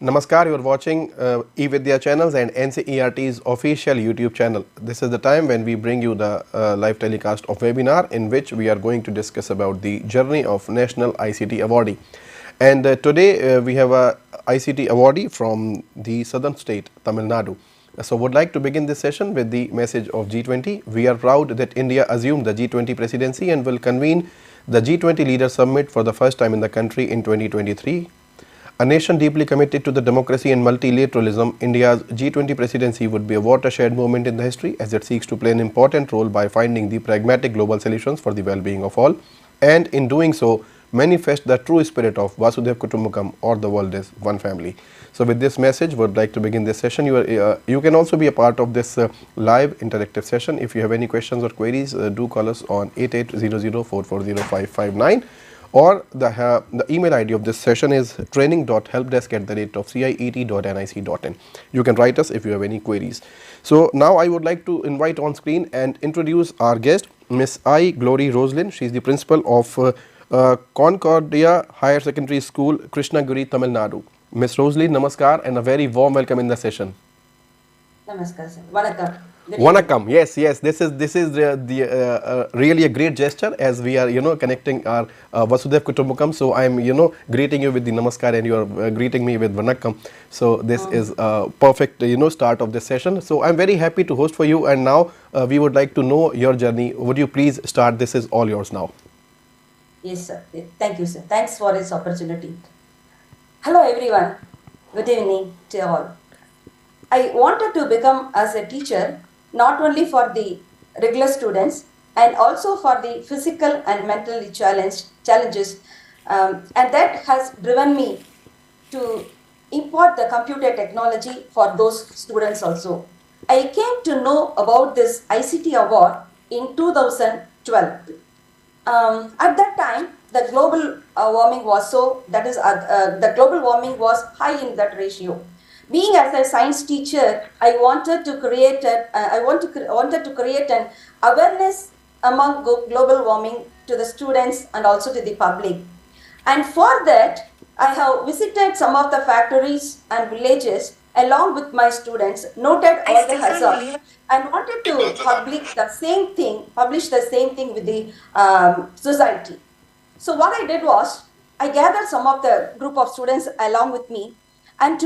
Namaskar, you are watching eVidya channels and NCERT's official YouTube channel. This is the time when we bring you the live telecast of webinar in which we are going to discuss about the journey of National ICT Awardee. And today we have a ICT Awardee from the southern state, Tamil Nadu. So would like to begin this session with the message of G20. We are proud that India assumed the G20 presidency and will convene the G20 Leaders Summit for the first time in the country in 2023. A nation deeply committed to the democracy and multilateralism, India's G20 presidency would be a watershed moment in the history as it seeks to play an important role by finding the pragmatic global solutions for the well-being of all, and in doing so, manifest the true spirit of Vasudhaiva Kutumbakam, or the world is one family. So with this message, would like to begin this session. You can also be a part of this live interactive session. If you have any questions or queries, do call us on 8800440559. Or the email ID of this session is training.helpdesk@ciet.nic.in. You can write us if you have any queries. So now I would like to invite on screen and introduce our guest, Miss I. Glory Roslyn. She is the principal of Concordia Higher Secondary School, Krishnagiri, Tamil Nadu. Miss Roslyn, namaskar and a very warm welcome in the session. Namaskar, sir. Vanakkam. Vanakkam. Yes. This is really a great gesture as we are connecting our Vasudhaiva Kutumbakam. So I am greeting you with the namaskar and you are greeting me with Vanakkam. So this is a perfect start of this session. So I am very happy to host for you, and now we would like to know your journey. Would you please start? This is all yours now. Yes, sir. Thank you, sir. Thanks for this opportunity. Hello, everyone. Good evening to all. I wanted to become as a teacher not only for the regular students and also for the physical and mentally challenges, and that has driven me to impart the computer technology for those students also. I came to know about this ICT award in 2012. At that time, the global warming was the global warming was high in that ratio. Being as a science teacher, I wanted to create an awareness among global warming to the students and also to the public. And for that, I have visited some of the factories and villages along with my students, noted all the hazards, and wanted to publish the same thing with the society. So what I did was, I gathered some of the group of students along with me, and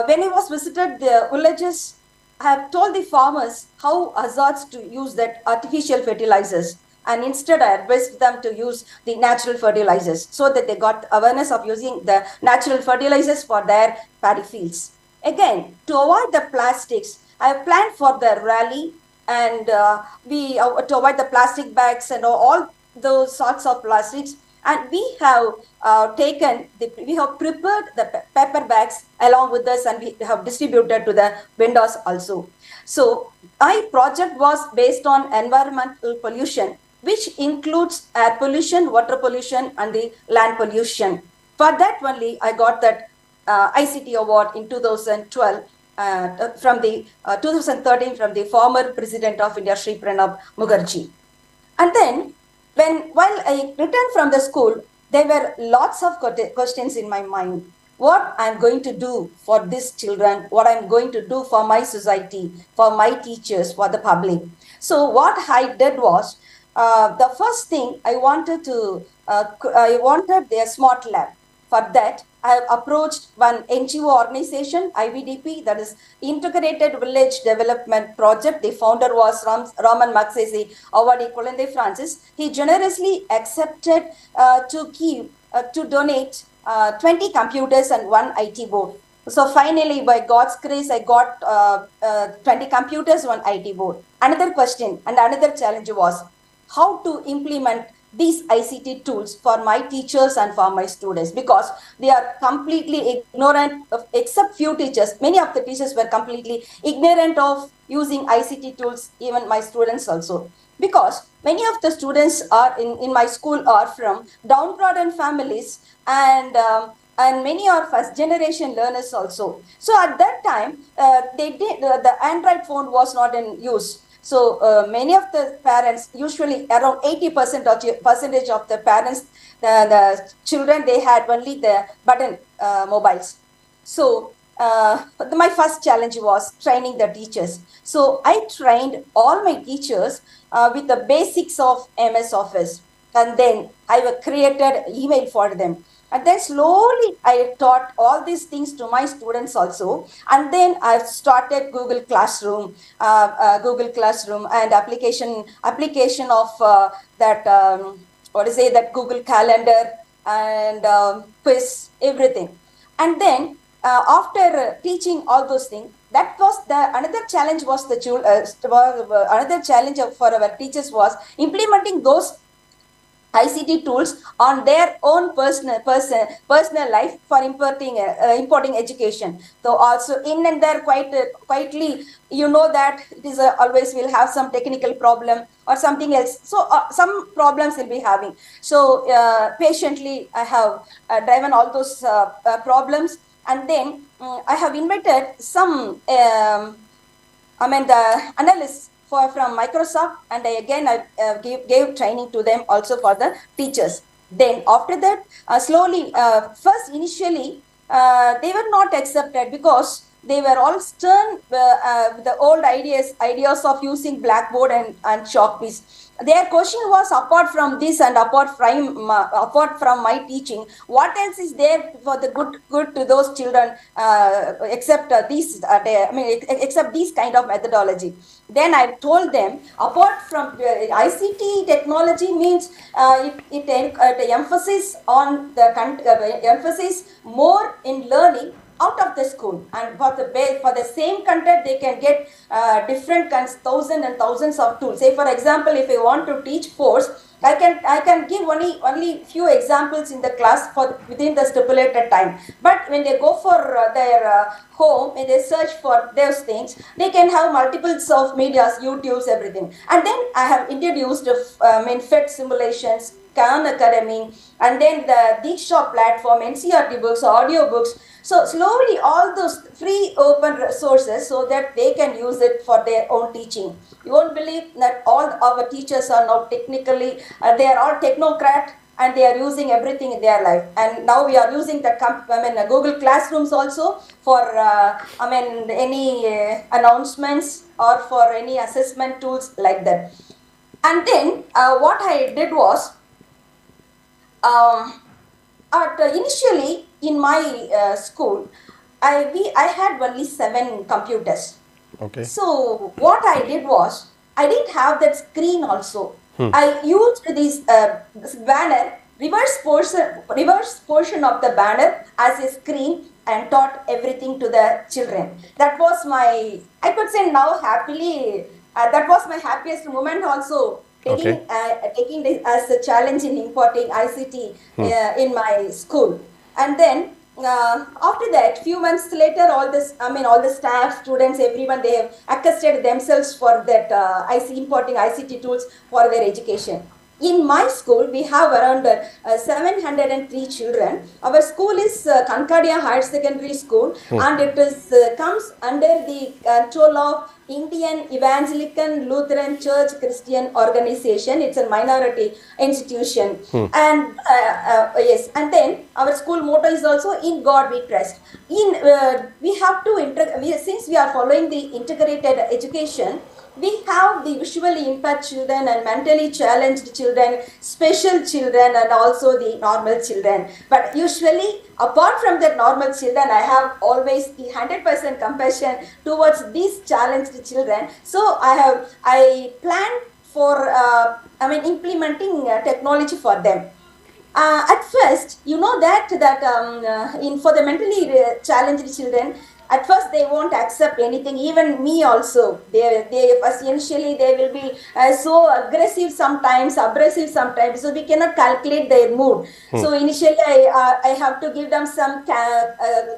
when I was visited the villages, I have told the farmers how hazards to use that artificial fertilizers, and instead I advised them to use the natural fertilizers so that they got awareness of using the natural fertilizers for their paddy fields. Again, to avoid the plastics, I have planned for the rally, and to avoid the plastic bags and all those sorts of plastics. And we have prepared the paper bags along with us, and we have distributed to the vendors also. So my project was based on environmental pollution, which includes air pollution, water pollution, and the land pollution. For that only, I got that ICT award in 2012 from the 2013 from the former President of India, Sri Pranab Mukherjee. And then, while I returned from the school, there were lots of questions in my mind. What I'm going to do for these children, what I'm going to do for my society, for my teachers, for the public. So what I did was, the first thing I wanted their smart lab. For that, I have approached one NGO organization, IVDP, that is Integrated Village Development Project. The founder was Raman Magsaysay Awardee Kulande Francis. He generously accepted to donate 20 computers and one IT board. So finally, by God's grace, I got 20 computers, one IT board. Another question and another challenge was how to implement these ICT tools for my teachers and for my students, because they are completely ignorant except few teachers. Many of the teachers were completely ignorant of using ICT tools, even my students also. Because many of the students are in my school are from downtrodden families, and many are first generation learners also. So at that time, the Android phone was not in use. So many of the parents, usually around 80% of the parents, the children, they had only the button mobiles. So my first challenge was training the teachers. So I trained all my teachers with the basics of MS Office, and then I created email for them. And then slowly I taught all these things to my students also. And then I started Google Classroom and application of that what to say that Google Calendar and quiz, everything. And then after teaching all those things, that was the another challenge was another challenge for our teachers was implementing those ICT tools on their own personal life for importing education. So also in and there quietly, you know that it is always will have some technical problem or something else. So some problems will be having. So patiently I have driven all those problems, and then I have invited some. The analysts from Microsoft, and I gave training to them also for the teachers. Then after that, slowly, first initially, they were not accepted because they were all stern with the old ideas of using blackboard and chalk piece. Their question was, apart from this and apart from my teaching, what else is there for the good to those children except except these kind of methodology. Then I told them, apart from ICT technology means it emphasis on the emphasis more in learning out of the school, and for the same content they can get different kinds, thousands and thousands of tools. Say for example, if I want to teach force, I can give only few examples in the class for within the stipulated time. But when they go for their home and they search for those things, they can have multiples of medias, YouTubes, everything. And then I have introduced FET simulations, Khan Academy, and then the Diksha platform, NCRT books, audio books. So slowly all those free open resources so that they can use it for their own teaching. You won't believe that all our teachers are now technically, they are all technocrat, and they are using everything in their life. And now we are using the Google Classrooms also for any announcements or for any assessment tools like that. And then what I did was, initially in my school, I had only 7 computers. Okay. So what I did was, I didn't have that screen also. I used this banner, reverse portion of the banner as a screen, and taught everything to the children. That was my, I could say now happily, that was my happiest moment also, Okay. taking this as a challenge in importing ICT in my school. And then after that, few months later, all the staff, students, everyone, they have accosted themselves for that importing ICT tools for their education. In my school, we have around 703 children. Our school is Concordia Higher Secondary School, and it is comes under the control of Indian Evangelical Lutheran Church Christian Organization. It's a minority institution. And yes, and then our school motto is also, in God we trust. We have to since we are following the integrated education, we have the visually impaired children and mentally challenged children, special children, and also the normal children. But usually, apart from the normal children, I have always the 100% compassion towards these challenged children. So I plan for implementing technology for them. At first, you know that in for the mentally challenged children, at first they won't accept anything. Even me also, they first initially they will be so aggressive sometimes, abrasive sometimes. So we cannot calculate their mood. So initially, I have to give them some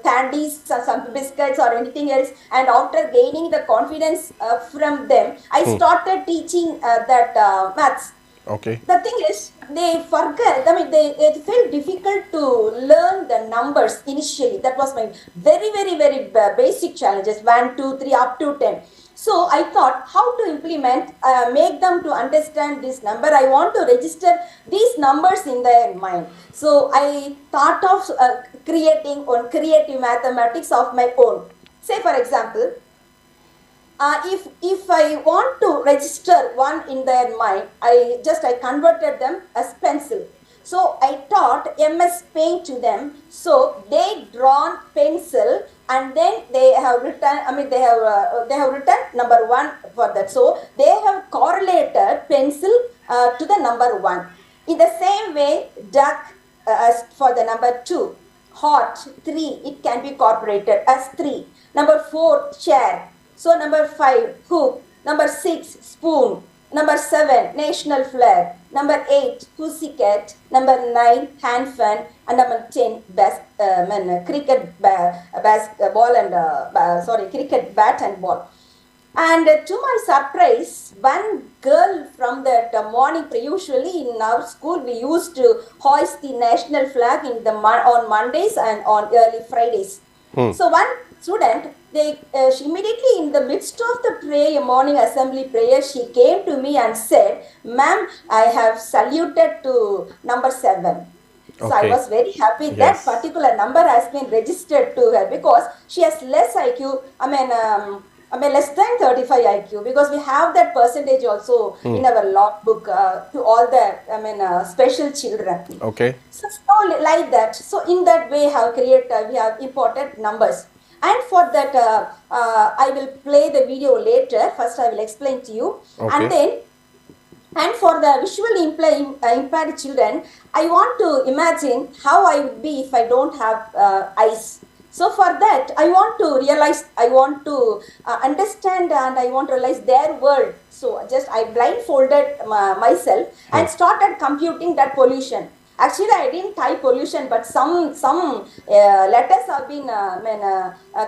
candies, some biscuits, or anything else. And after gaining the confidence from them, I started teaching that maths. Okay. The thing is, they forget, it felt difficult to learn the numbers initially. That was my very, very, very basic challenges, 1, 2, 3, up to 10. So I thought how to implement, make them to understand this number. I want to register these numbers in their mind. So I thought of creating on creative mathematics of my own. Say for example, if I want to register one in their mind, I converted them as pencil. So I taught MS Paint to them. So they drawn pencil and then they have written. I mean they have written number one for that. So they have correlated pencil to the number one. In the same way, duck as for the number two, hot 3, it can be incorporated as 3. Number 4, chair. So number 5, hook. Number 6, spoon. Number 7, national flag. Number 8, pussycat. Number 9, hand fan. And number 10, cricket basketball and cricket bat and ball. And to my surprise, one girl from that morning, usually in our school, we used to hoist the national flag on Mondays and on early Fridays. So one student, she immediately in the midst of the prayer, morning assembly prayer, she came to me and said, "Ma'am, I have saluted to number 7." So I was very happy that particular number has been registered to her because she has less IQ. I mean less than 35 IQ, because we have that percentage also in our logbook to all the special children. Okay. So like that. So in that way, we have imported numbers. And for that, I will play the video later. First, I will explain to you. Okay. And for the visually impaired children, I want to imagine how I would be if I don't have eyes. So for that, I want to understand, and I want to realize their world. So I blindfolded myself and started computing that pollution. Actually, I didn't type pollution, but some letters have been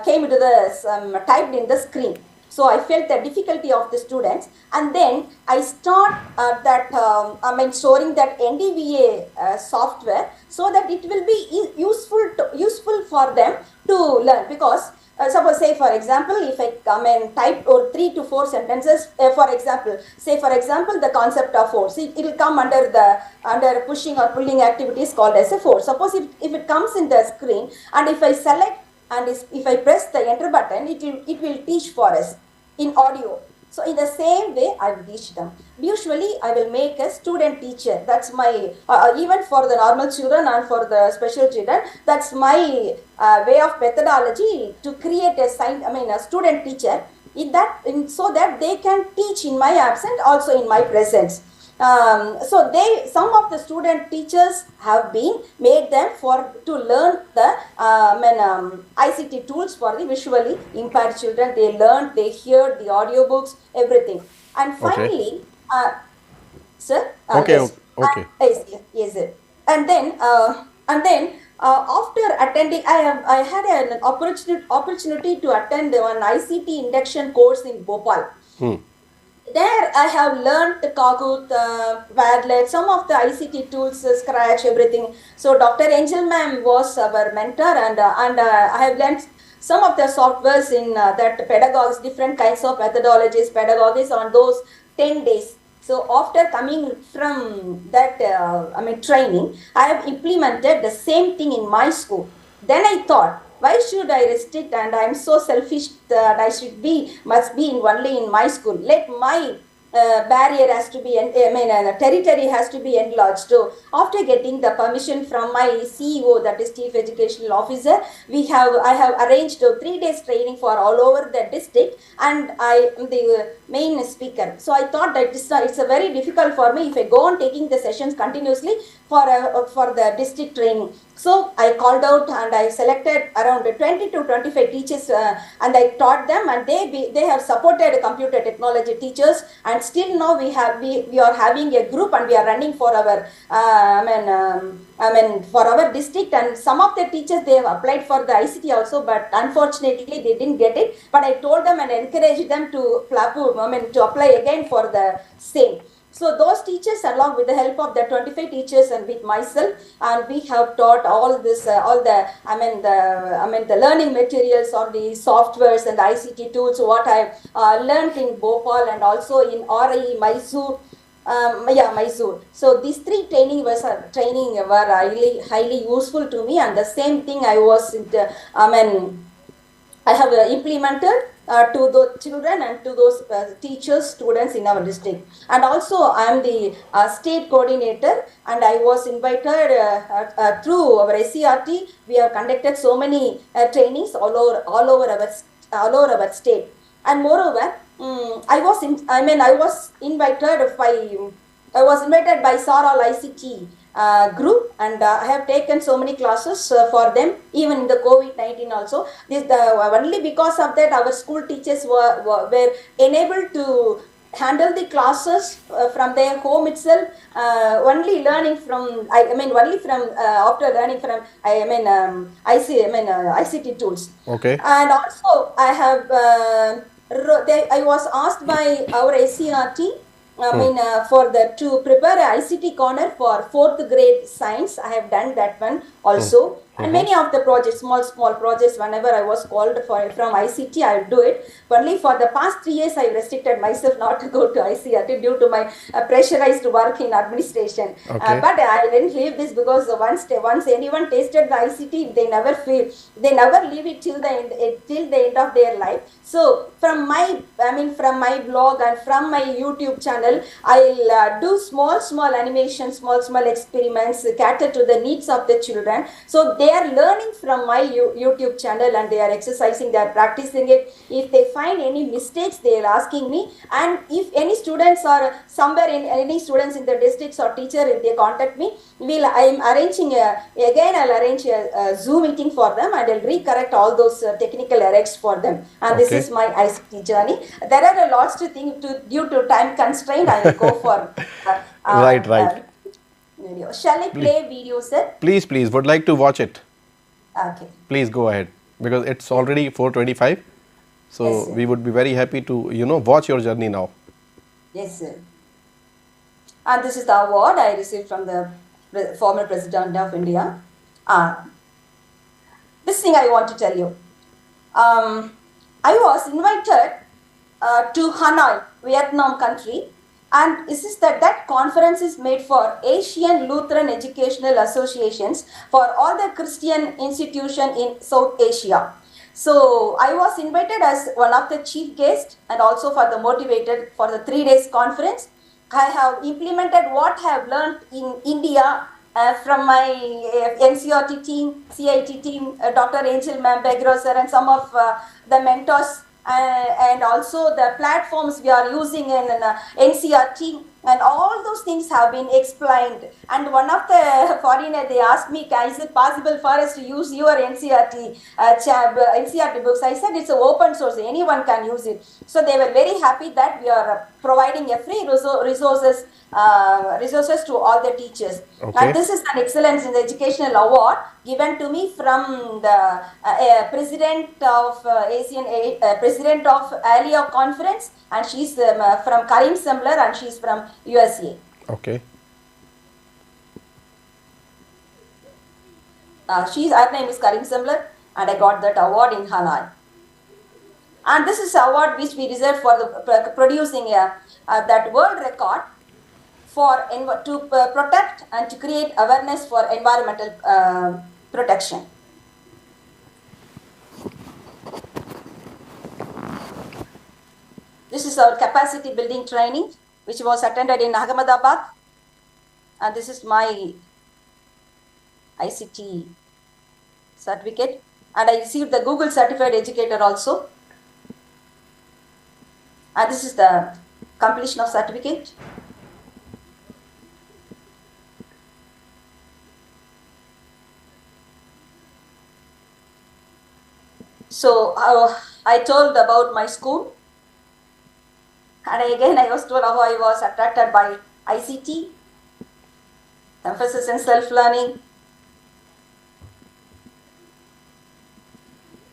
came to the typed in the screen. So I felt the difficulty of the students, and then I start storing that NDVA software so that it will be useful for them to learn. Because suppose, say for example, if I come and type 3 to 4 sentences, for example, the concept of force, it will come under pushing or pulling activities called as a force. Suppose if it comes in the screen, and if I select and if I press the enter button, it will teach for us in audio. So in the same way, I will teach them. Usually, I will make a student teacher. That's my, even for the normal children and for the special children, that's my way of methodology to create a student teacher so that they can teach in my absence, also in my presence. So some of the student teachers have been made them to learn the ICT tools for the visually impaired children. They learned, they heard the audiobooks, everything. And finally, sir, yes. Yes. And then after attending, I had an opportunity to attend one ICT induction course in Bhopal. There I have learned the Kahoot, Padlet, some of the ICT tools, Scratch, everything. So Dr. Angel ma'am was our mentor, and I have learned some of the softwares in that pedagogues, different kinds of methodologies, pedagogies on those 10 days. So after coming from that training, I have implemented the same thing in my school. Then I thought, why should I restrict, and I'm so selfish that must be only in my school. Let my barrier has to be, territory has to be enlarged. So after getting the permission from my CEO, that is Chief Educational Officer, I have arranged 3 days training for all over the district, and I am the main speaker. So I thought that it's a very difficult for me if I go on taking the sessions continuously for the district training. So I called out and I selected around 20 to 25 teachers and I taught them, and they have supported computer technology teachers, and still now we are having a group and we are running for our for our district. And some of the teachers, they have applied for the ICT also, but unfortunately they didn't get it. But I told them and encouraged them to apply again for the same. So those teachers, along with the help of the 25 teachers and with myself, and we have taught all this, all the, the learning materials or the softwares and the ICT tools. What I learned in Bhopal and also in RIE Mysore. Mysore. So these three training were highly useful to me, and the same thing I was into, I have implemented to those children and to those teachers, students in our district. And also, I am the state coordinator, and I was invited through our SCRT. We have conducted so many trainings all over our state. And moreover, I was invited by Saral ICT group, and I have taken so many classes for them, even in the COVID-19 also. Only because of that, our school teachers were enabled to handle the classes from their home itself, only learning from, only from, after learning from, ICT tools. Okay. And also, I was asked by our SCRT, for to prepare a ICT corner for 4th grade science. I have done that one also. And many of the projects, small projects, whenever I was called from ICT, I would do it. Only for the past 3 years, I restricted myself not to go to ICT due to my pressurized work in administration. Okay. But I didn't leave this, because once anyone tasted the ICT, they never leave it till the end of their life. So from my blog and from my YouTube channel, I'll do small animations, small experiments, cater to the needs of the children. So they are learning from my YouTube channel, and they are exercising, they are practicing it. If they find any mistakes, they are asking me. And if any students are somewhere in any students in the districts or teacher, if they contact me, I'll arrange a Zoom meeting for them, and I'll recorrect all those technical errors for them. And this is my ICT journey. There are lots to think due to time constraint. I will go for right. video. Shall I play video, sir? Please, would like to watch it. Okay. Please go ahead, because it's already 4:25. So yes, we would be very happy to, watch your journey now. Yes, sir. And this is the award I received from the former President of India. This thing I want to tell you. I was invited to Hanoi, Vietnam country, and this is that conference is made for Asian Lutheran Educational Associations for all the Christian institutions in South Asia. So I was invited as one of the chief guests, and also for the motivated for the 3 days conference. I have implemented what I have learned in India from my NCRT team, CIT team, Dr. Angel Ma'am, Begro sir, and some of the mentors, and also the platforms we are using in NCRT, and all those things have been explained. And one of the foreigner, they asked me, is it possible for us to use your NCRT NCRT books? I said it's an open source, anyone can use it. So they were very happy that we are providing a free resources to all the teachers. Okay. And this is an excellence in the educational award given to me from the president of president of ALIA conference, and she's from Karim Sembler, and she's from USA. Okay. Her name is Karim Sembler, and I got that award in Hanoi. And this is an award which we reserved for the producing that world record for to protect and to create awareness for environmental protection. This is our capacity building training, which was attended in Ahmedabad, and this is my ICT certificate, and I received the Google Certified Educator also, and this is the completion of certificate. So I told about my school, and again I was told how I was attracted by ICT, emphasis in self-learning.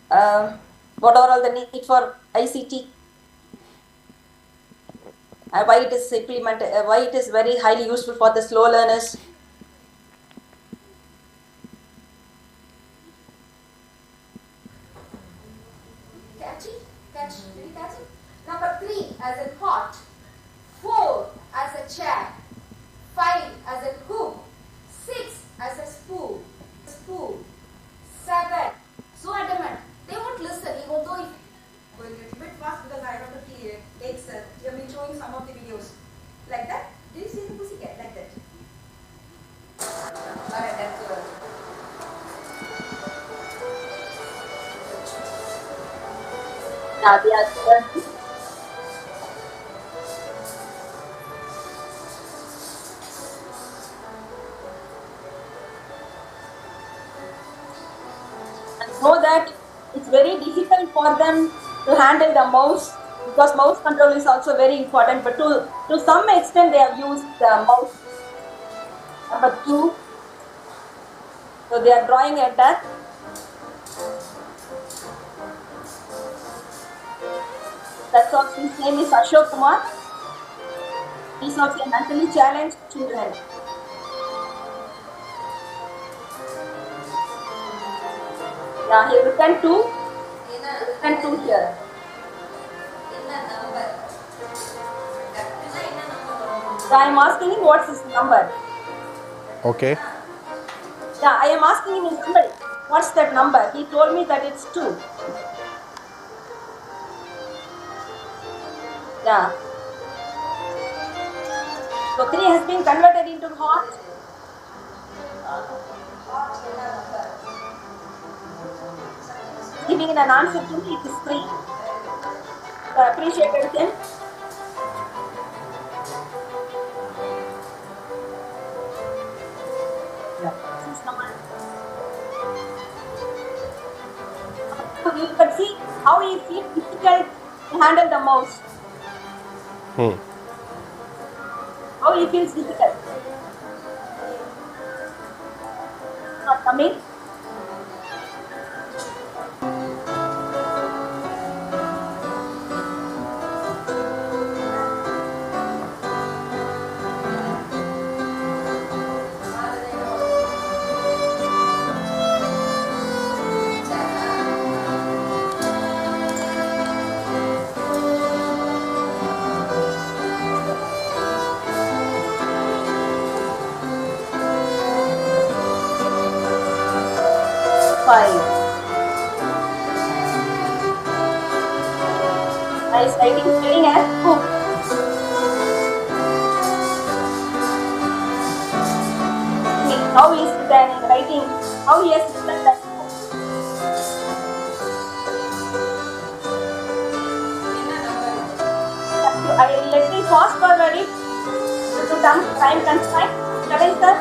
What are all the need for ICT? why it is implemented, why it is very highly useful for the slow learners. Catchy? Catch? Did you catch it? Number 3 as in hot, 4 as a chair, 5 as a hook, 6 as a spoon, 7. So adamant. They won't listen even though if going a little bit fast because I have to take I've been showing some of the videos. Like that. Do you see the pussycat? Like that. Alright, that's good. Now the other. Know that it's very difficult for them to handle the mouse because mouse control is also very important, but to some extent they have used the mouse. Number 2, so they are drawing a duck. That's also, his name is Ashok Kumar. He's also a mentally challenged children. Yeah, he written 2. Written 2 here. So I am asking him what's his number. Okay. Yeah, I am asking him his number. What's that number? He told me that it's 2. Yeah. So 3 has been converted into hot. Giving an answer to me, it is 3. So I appreciated him. Yeah. This is number. So you can see how he feels difficult to handle the mouse. How he feels difficult. Not coming. I is writing as hook. How is then writing? How he has written that hook? Let me fast forward it to some time constraint. Shall I, sir?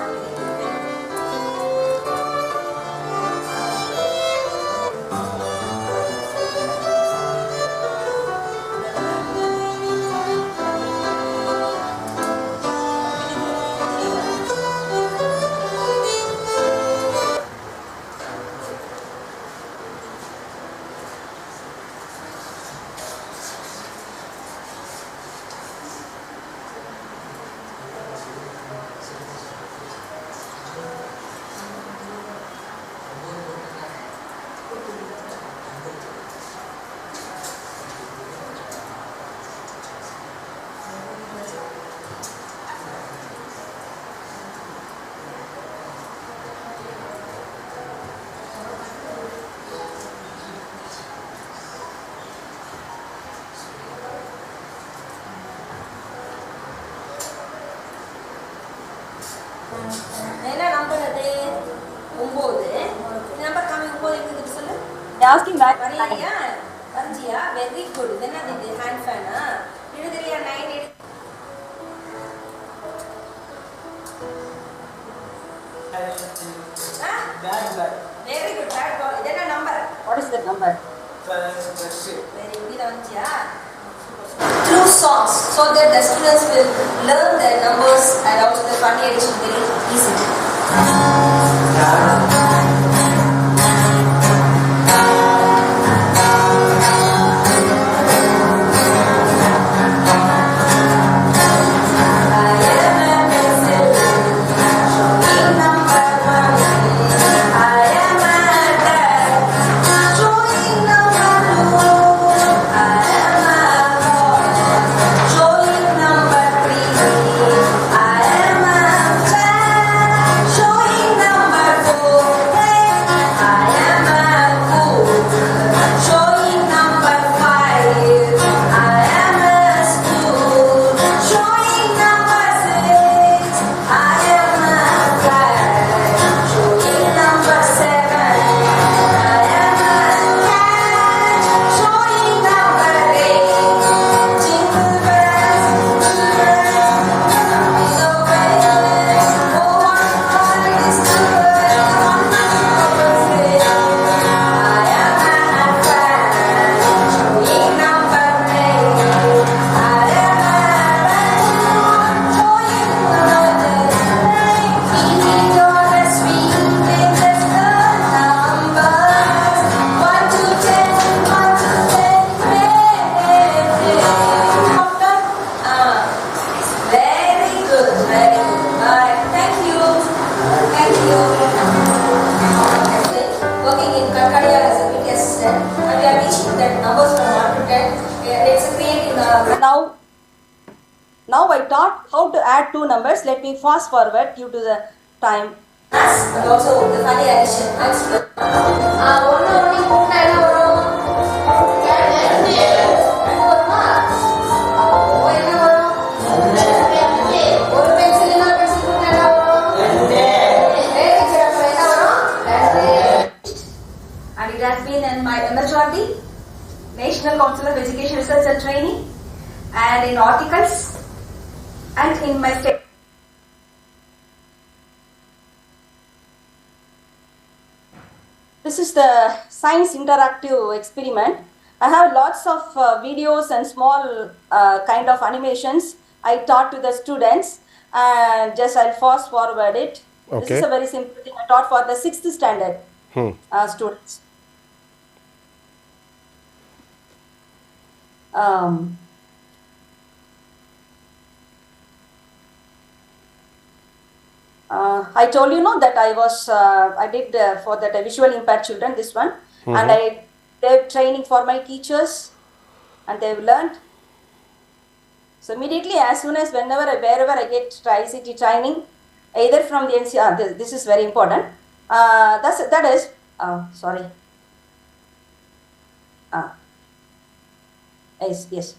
என்ன number அது 9 இந்த number காமி 9 எங்க சொல்லு asking back வரியா வரியா very good இது என்ன இது ஹேண்ட் ஃபேனா எழுதுறியா 9 எடு bad very good bad ball இது என்ன number what is the number very good இது வந்துயா through songs so that the students will learn the numbers and also the funny addition very easily. working in Kankadia as a media assistant, and we are teaching that numbers from 1 to 10. It's creating Now I taught how to add two numbers. Let me fast forward due to the time. and also the funny addition. And it has been in my MHRD, National Council of Education Research and Training, and in articles, and in my state. This is the science interactive experiment. I have lots of videos and small kind of animations I taught to the students, and just I'll fast forward it. Okay. This is a very simple thing I taught for the 6th standard students. I told you that I did for the visual impaired children this one, and I did training for my teachers, and they've learned. So immediately, as soon as wherever I get ICT training, either from the NCR, this is very important. Yes.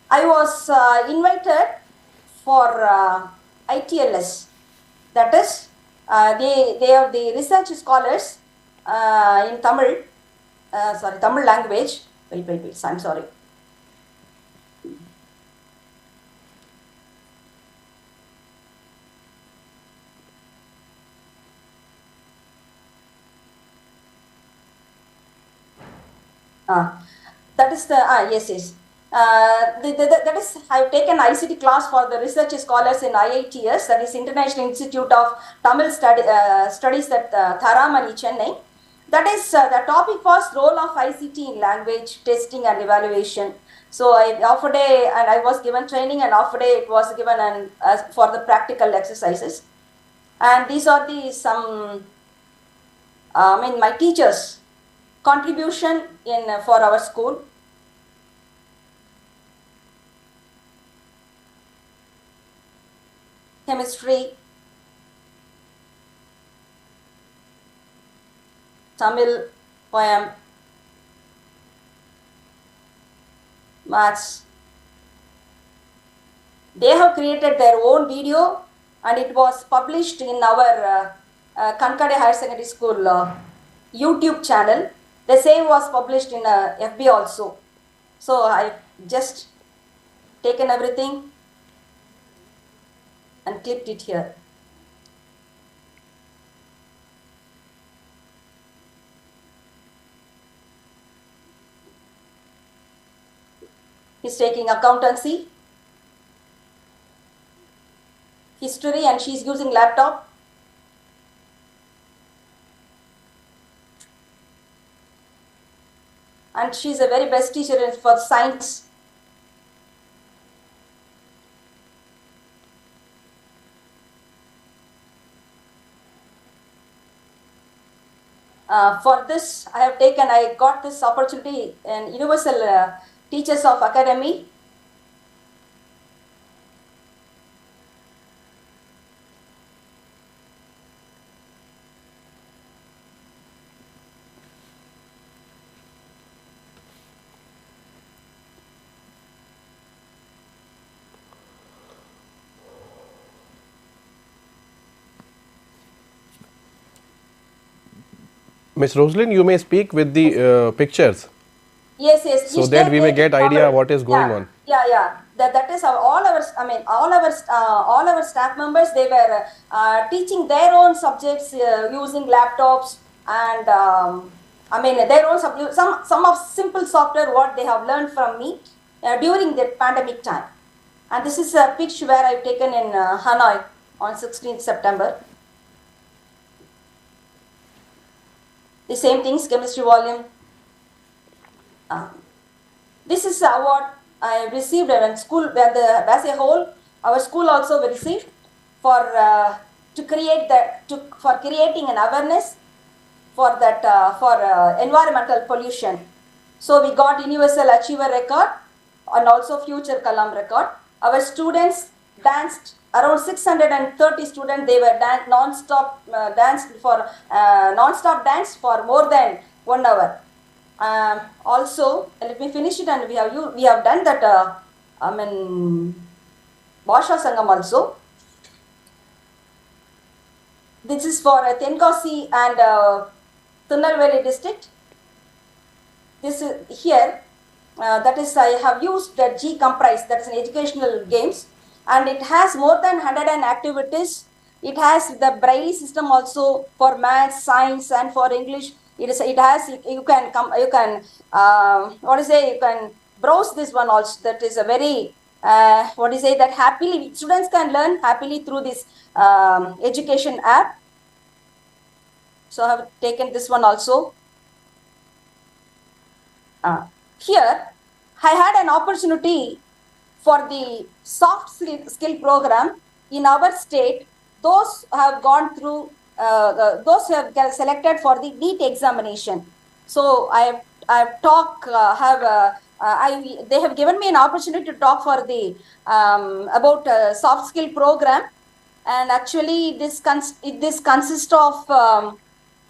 I was invited for ITLS. That is, they are the research scholars in Tamil language. Wait, I'm sorry. That is the yes. That is, I've taken ICT class for the research scholars in IITS, that is International Institute of Tamil Studies at Tharamani, Chennai. That is, the topic was role of ICT in language testing and evaluation. So half a day, and I was given training, and half a day it was given for the practical exercises. And these are my teachers' contribution for our school. Chemistry, Tamil poem, maths. They have created their own video, and it was published in our Kankade Higher Secondary School YouTube channel. The same was published in FB also. So I just taken everything and clipped it here. He's taking accountancy, history, and she's using laptop. And she's a very best teacher for science. For this, I got this opportunity in Universal Teachers of Academy. Miss Rosalind, you may speak with the pictures. Yes. So that we may get idea what is going on. Yeah. That is all our staff members. They were teaching their own subjects using laptops and their own some of simple software what they have learned from me during the pandemic time. And this is a picture where I've taken in Hanoi on 16th September. The same things, chemistry volume. This is award I received in school, as a whole, our school also received for to create for creating an awareness for that for environmental pollution. So we got Universal Achiever Record and also Future Kalam Record. Our students danced, around 630 students. They were non-stop non-stop dance for more than 1 hour. Also, let me finish it, and we have done that. Bhasha Sangam also. This is for Tenkasi and Tirunelveli district. This is here. That is, I have used the G Comprise, that is an educational games, and it has more than 100 activities. It has the Braille system also for maths, science, and for English. It has, you can browse this one also. That is a very that happily students can learn happily through this education app. So I have taken this one also. Here, I had an opportunity for the soft skill program in our state. Those have gone through, those who have selected for the NEET examination. So I have talked, they have given me an opportunity to talk for the about soft skill program, and actually this consists of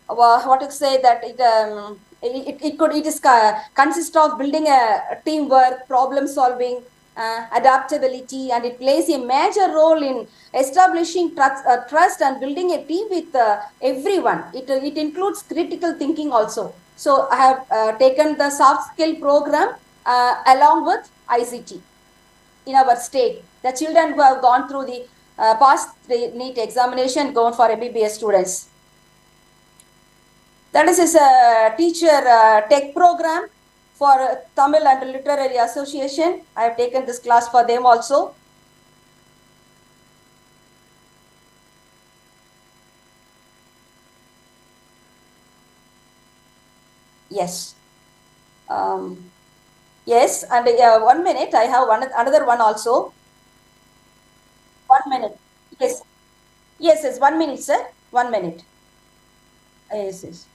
what to say that it is consists of building a teamwork, problem solving, adaptability, and it plays a major role in establishing trust and building a team with everyone. It includes critical thinking also. So I have taken the soft skill program along with ICT in our state. The children who have gone through the past the NEET examination, gone for MBBS students. That is a teacher tech program for Tamil and Literary Association. I have taken this class for them also. Yes. Yes, and 1 minute, I have another one also. 1 minute. Yes. Yes, 1 minute, sir. 1 minute. Yes.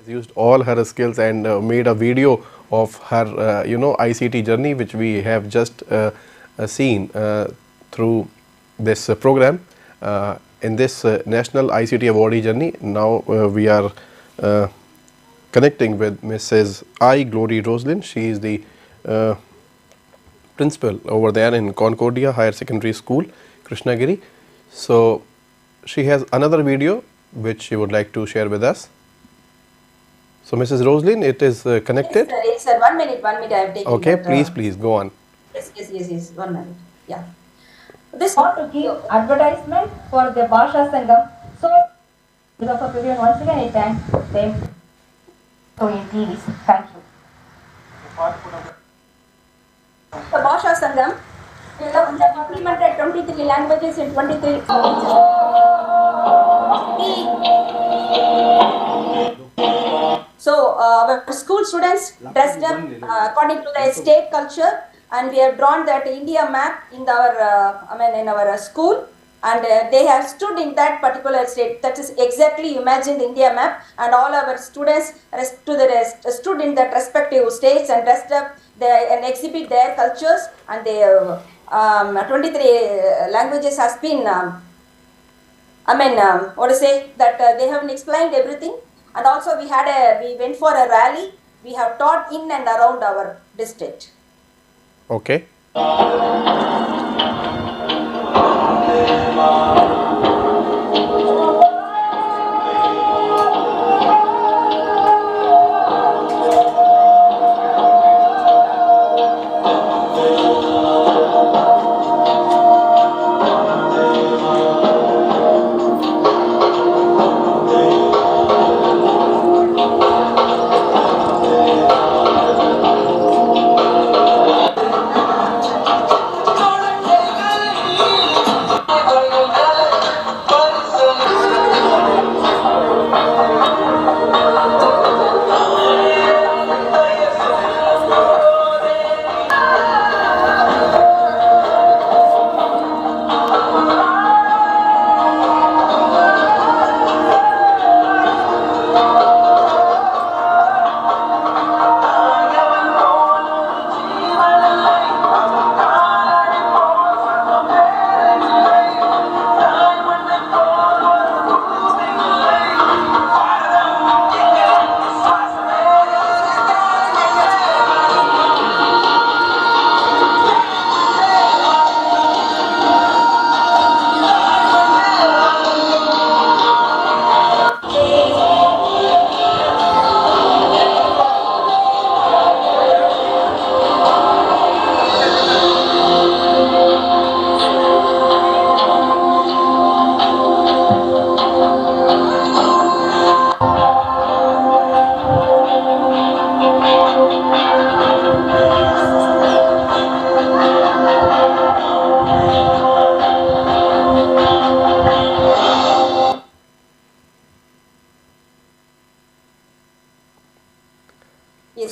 Used all her skills and made a video of her ICT journey, which we have just seen through this program in this National ICT Awardee journey. Now we are connecting with Mrs. I. Glory Roslyn. She is the principal over there in Concordia Higher Secondary School, Krishnagiri. So she has another video which she would like to share with us. So, Mrs. Roslyn, it is connected? Yes, sir. 1 minute, I have taken. Okay, please, go on. Yes. 1 minute. Yeah. This want to give advertisement for the Bhasha Sangam. So, because of everyone, once again, I thank them. So, in TVs. Thank you. The Bhasha Sangam, we have implemented 23 languages in 23 So our school students dressed up according to the state culture, and we have drawn that India map in our in our school, and they have stood in that particular state. That is exactly, imagine the India map, and all our students stood in that respective states and dressed up and exhibit their cultures, and they 23 languages has been they have explained everything. And also we went for a rally. We have taught in and around our district. Okay.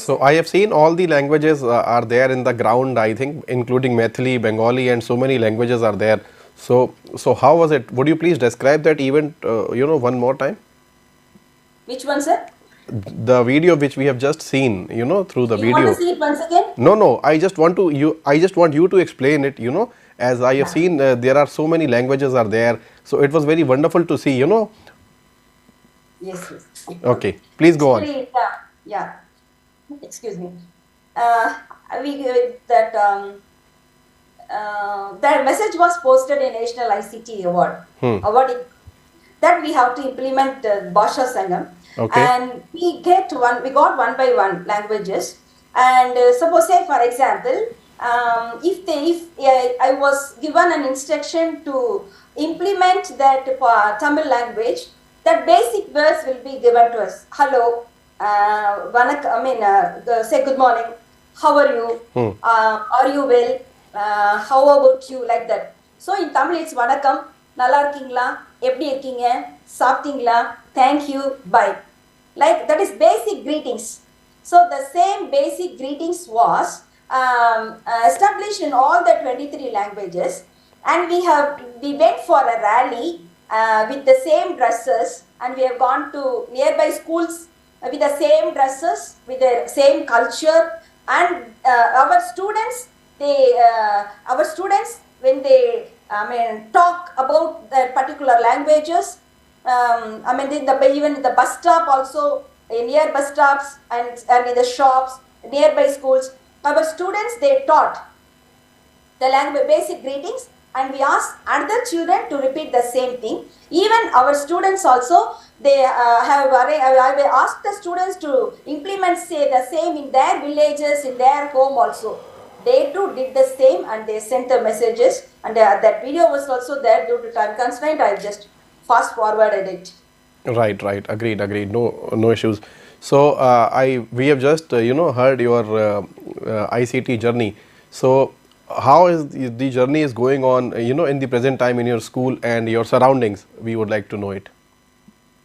So I have seen all the languages are there in the ground, I think, including Maithili, Bengali, and so many languages are there. So how was it? Would you please describe that event, one more time? Which one, sir? The video which we have just seen, through the You want to video. see it once again? No. I just want you to explain it. As I have seen, there are so many languages are there. So it was very wonderful to see. Yes. Okay, please go on. Actually, yeah. Excuse me. That message was posted in National ICT Award that we have to implement Bhasha Sangam. Okay. And we got one by one languages. And suppose, say for example, if I was given an instruction to implement that Tamil language, that basic words will be given to us. Hello, say good morning, how are you, are you well, how about you, like that. So in Tamil it's vanakkam, nalla irkingla, eppadi irkeenga, saaptingla, thank you, bye. Like that is basic greetings. So the same basic greetings was established in all the 23 languages, and we went for a rally with the same dresses, and we have gone to nearby schools with the same dresses, with the same culture, and our students when they talk about the particular languages, even in the bus stop also, near bus stops and in the shops, nearby schools, our students, they taught the language basic greetings, and we asked other children to repeat the same thing. Even our students also, they I asked the students to implement the same in their villages, in their home also. They too did the same, and they sent the messages, and that video was also there. Due to time constraint, I just fast forwarded it. Right. Agreed. No issues. So we have just heard your ICT journey. So how is the journey is going on in the present time in your school and your surroundings? We would like to know it.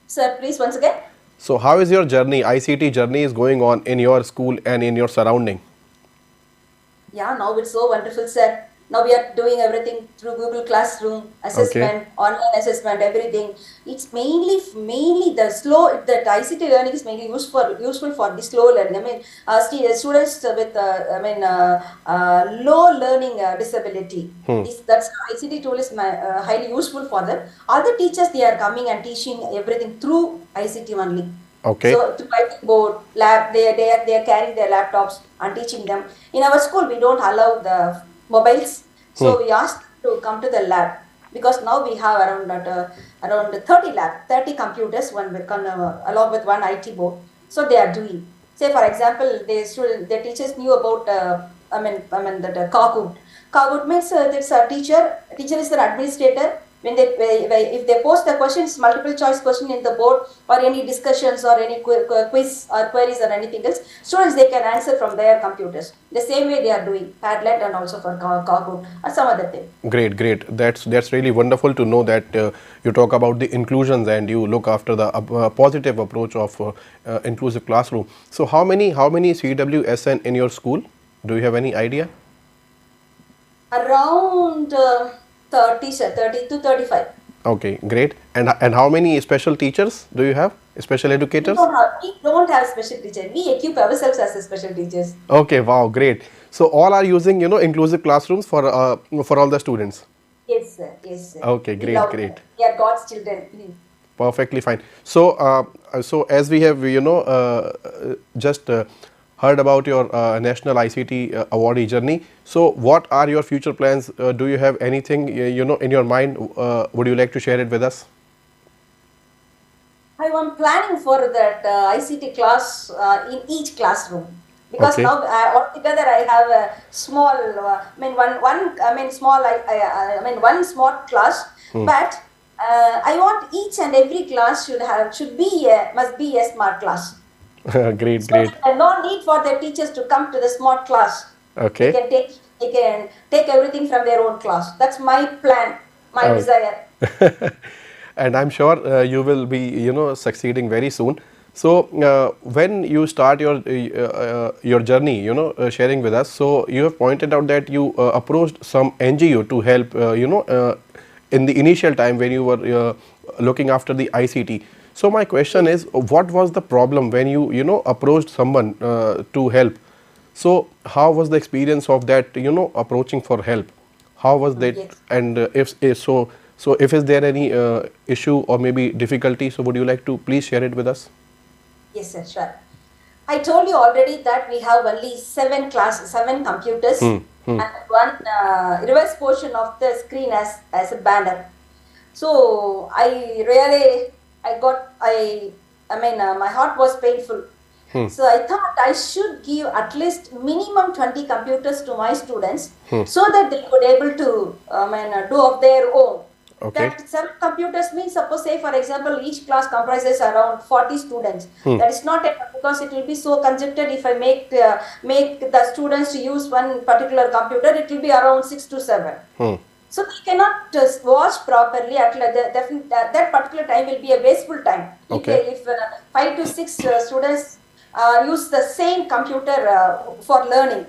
Sir, please once again. So how is your journey, ICT journey is going on in your school and in your surrounding? Yeah, now it's so wonderful, sir. Now we are doing everything through Google Classroom, assessment, online assessment, everything. It's mainly that ICT learning is mainly useful for the slow learning. Students with low learning disability. That's ICT tool is highly useful for them. Other teachers, they are coming and teaching everything through ICT only. Okay. So to whiteboard, lab, they are carrying their laptops and teaching them. In our school, we don't allow the mobiles, so we asked to come to the lab, because now we have around 30 computers, along with one IT board. So they are doing. Say for example, the teachers knew about that Kahoot. Kahoot means it's a teacher. Teacher is an administrator. If they post the questions, multiple choice question in the board, or any discussions or any quiz or queries or anything else, students, they can answer from their computers. The same way they are doing Padlet and also for Kahoot or some other thing. Great. That's really wonderful to know that you talk about the inclusions and you look after the positive approach of inclusive classroom. So how many CWSN in your school? Do you have any idea? Around 30 to 35. Okay, great. And how many special teachers do you have? Special educators? We don't have special teachers. We equip ourselves as a special teachers. Okay, wow, great. So all are using inclusive classrooms for all the students. Yes, sir. Okay, great. We are God's children. Perfectly fine. So as we have just heard about your National ICT Awardee journey. So what are your future plans? Do you have anything in your mind? Would you like to share it with us? I am planning for that ICT class in each classroom, because now altogether I have a small, one smart class, but I want each and every class must be a smart class. Great. No need for the teachers to come to the smart class. Okay. They can take everything from their own class. That's my plan, my desire. And I'm sure you will be succeeding very soon. So when you start your journey, sharing with us, so you have pointed out that you approached some NGO to help, in the initial time when you were looking after the ICT. So my question is, what was the problem when you approached someone to help? So how was the experience of that, approaching for help? How was that? Yes. And so if is there any issue or maybe difficulty, so would you like to please share it with us? Yes, sir, sure. I told you already that we have only 7 computers and one reverse portion of the screen as a banner. So my heart was painful. So I thought I should give at least minimum 20 computers to my students so that they could able to do of their own. Okay. That 7 computers means, suppose say for example each class comprises around 40 students. That is not enough, because it will be so congested. If I make the students to use one particular computer, it will be around 6 to 7. So they cannot watch properly. That particular time will be a wasteful time. Okay. If 5 to 6 students use the same computer for learning.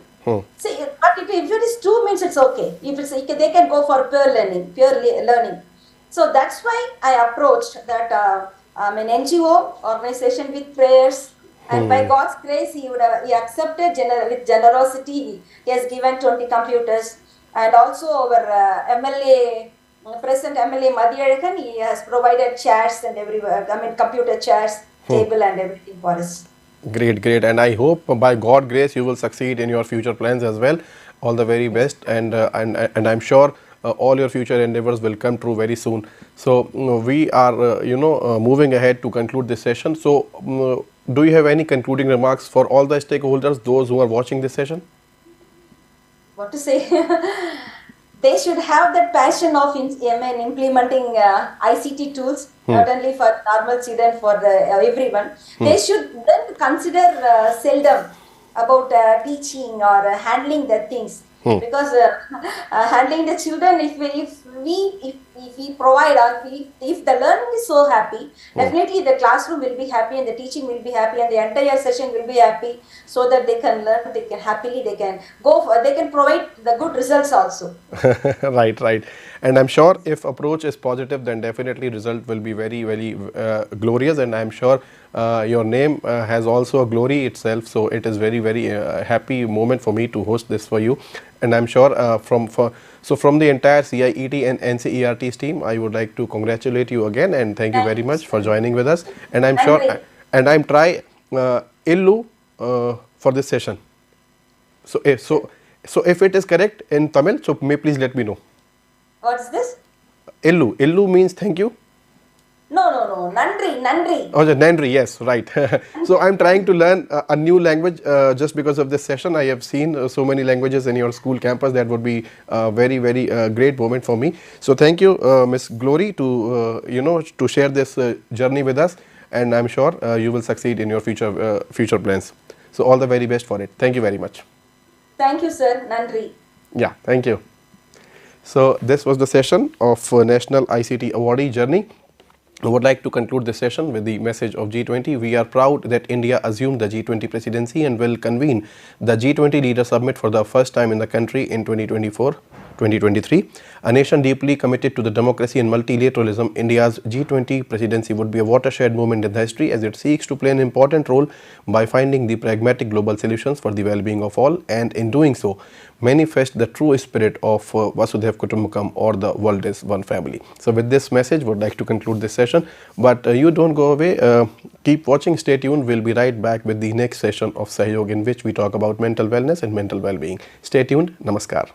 See, but if it is 2 minutes, it's okay. They can go for pure learning. So that's why I approached that an NGO organization with prayers, and by God's grace, he accepted with generosity. He has given 20 computers, and also our present MLA Madhyalakan, he has provided chairs and computer chairs, table and everything for us. Great, great. And I hope by God grace you will succeed in your future plans as well. All the very best, and I'm sure all your future endeavors will come true very soon. So we are moving ahead to conclude this session. So do you have any concluding remarks for all the stakeholders, those who are watching this session? What to say? They should have that passion of implementing ICT tools, not only for normal children, for everyone. They should then consider seldom about teaching or handling the things. Because handling the children, if we provide, or if the learning is so happy, definitely the classroom will be happy and the teaching will be happy and the entire session will be happy, so that they can learn, they can happily, they can provide the good results also. Right. And I'm sure if approach is positive, then definitely result will be very, very glorious. And I'm sure your name has also a glory itself. So it is very, very happy moment for me to host this for you. And I'm sure from the entire CIET and NCERT's team, I would like to congratulate you again and thank you very much for joining with us. And I'm sure, and I'm try Illu for this session. So if it is correct in Tamil, so may please let me know. What's this? Illu. Illu means thank you. No. Nandri. Oh, Nandri. Yes, right. So I'm trying to learn a new language just because of this session. I have seen so many languages in your school campus. That would be a very, very great moment for me. So thank you, Miss Glory, to to share this journey with us, and I'm sure you will succeed in your future plans. So all the very best for it. Thank you very much. Thank you, sir. Nandri. Yeah, thank you. So this was the session of National ICT Awardee Journey. I would like to conclude this session with the message of G20. We are proud that India assumed the G20 presidency and will convene the G20 Leader Summit for the first time in the country in 2023. A nation deeply committed to the democracy and multilateralism, India's G20 presidency would be a watershed moment in the history as it seeks to play an important role by finding the pragmatic global solutions for the well-being of all, and in doing so, manifest the true spirit of Vasudhaiv Kutumbakam, or the world is one family. So with this message, would like to conclude this session. But you don't go away. Keep watching. Stay tuned. We'll be right back with the next session of Sahyog, in which we talk about mental wellness and mental well-being. Stay tuned. Namaskar.